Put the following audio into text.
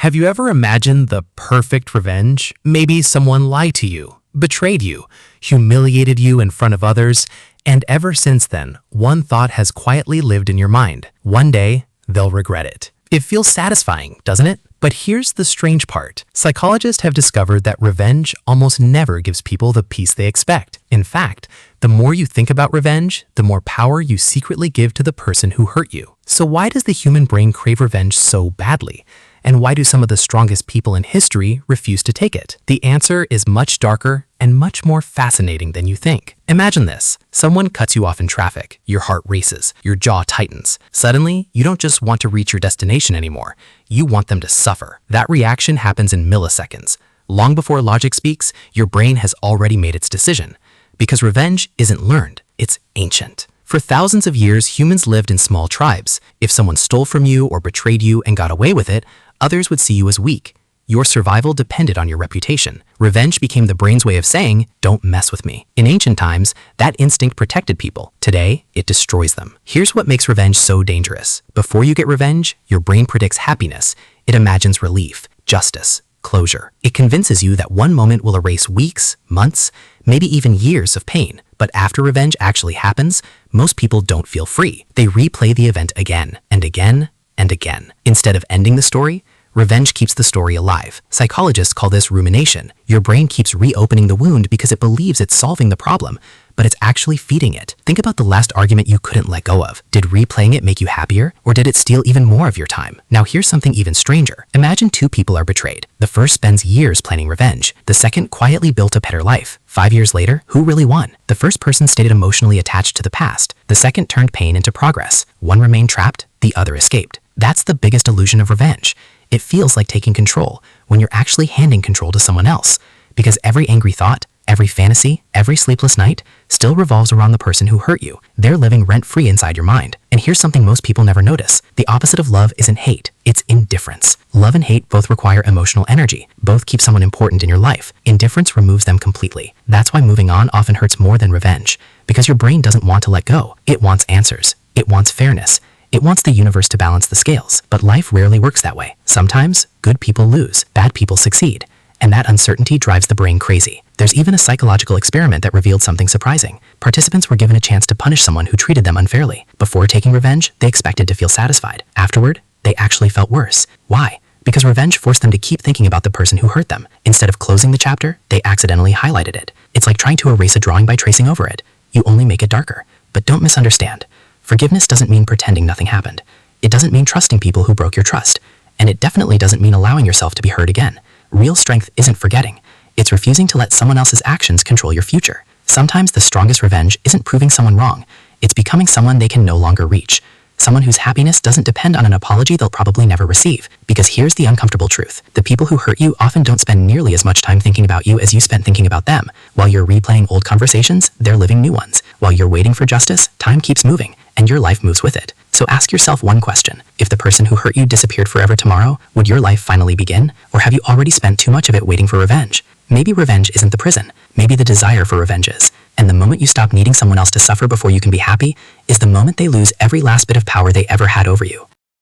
Have you ever imagined the perfect revenge? Maybe someone lied to you, betrayed you, humiliated you in front of others, and ever since then, one thought has quietly lived in your mind. One day, they'll regret it. It feels satisfying, doesn't it? But here's the strange part. Psychologists have discovered that revenge almost never gives people the peace they expect. In fact, the more you think about revenge, the more power you secretly give to the person who hurt you. So why does the human brain crave revenge so badly? And why do some of the strongest people in history refuse to take it? The answer is much darker and much more fascinating than you think. Imagine this. Someone cuts you off in traffic. Your heart races. Your jaw tightens. Suddenly, you don't just want to reach your destination anymore. You want them to suffer. That reaction happens in milliseconds. Long before logic speaks, your brain has already made its decision. Because revenge isn't learned, it's ancient. For thousands of years, humans lived in small tribes. If someone stole from you or betrayed you and got away with it, others would see you as weak. Your survival depended on your reputation. Revenge became the brain's way of saying, "Don't mess with me." In ancient times, that instinct protected people. Today, it destroys them. Here's what makes revenge so dangerous. Before you get revenge, your brain predicts happiness. It imagines relief, justice, closure. It convinces you that one moment will erase weeks, months, maybe even years of pain. But after revenge actually happens, most people don't feel free. They replay the event again and again and again. Instead of ending the story, revenge keeps the story alive. Psychologists call this rumination. Your brain keeps reopening the wound because it believes it's solving the problem, but it's actually feeding it. Think about the last argument you couldn't let go of. Did replaying it make you happier, or did it steal even more of your time? Now here's something even stranger. Imagine two people are betrayed. The first spends years planning revenge. The second quietly built a better life. 5 years later, who really won? The first person stayed emotionally attached to the past. The second turned pain into progress. One remained trapped, the other escaped. That's the biggest illusion of revenge. It feels like taking control when you're actually handing control to someone else. Because every angry thought, every fantasy, every sleepless night still revolves around the person who hurt you. They're living rent-free inside your mind. And here's something most people never notice. The opposite of love isn't hate, it's indifference. Love and hate both require emotional energy. Both keep someone important in your life. Indifference removes them completely. That's why moving on often hurts more than revenge. Because your brain doesn't want to let go. It wants answers. It wants fairness. It wants the universe to balance the scales. But life rarely works that way. Sometimes, good people lose, bad people succeed. And that uncertainty drives the brain crazy. There's even a psychological experiment that revealed something surprising. Participants were given a chance to punish someone who treated them unfairly. Before taking revenge, they expected to feel satisfied. Afterward, they actually felt worse. Why? Because revenge forced them to keep thinking about the person who hurt them. Instead of closing the chapter, they accidentally highlighted it. It's like trying to erase a drawing by tracing over it. You only make it darker. But don't misunderstand. Forgiveness doesn't mean pretending nothing happened. It doesn't mean trusting people who broke your trust. And it definitely doesn't mean allowing yourself to be hurt again. Real strength isn't forgetting. It's refusing to let someone else's actions control your future. Sometimes the strongest revenge isn't proving someone wrong. It's becoming someone they can no longer reach. Someone whose happiness doesn't depend on an apology they'll probably never receive. Because here's the uncomfortable truth. The people who hurt you often don't spend nearly as much time thinking about you as you spent thinking about them. While you're replaying old conversations, they're living new ones. While you're waiting for justice, time keeps moving, and your life moves with it. So ask yourself one question. If the person who hurt you disappeared forever tomorrow, would your life finally begin? Or have you already spent too much of it waiting for revenge? Maybe revenge isn't the prison. Maybe the desire for revenge is. And the moment you stop needing someone else to suffer before you can be happy is the moment they lose every last bit of power they ever had over you.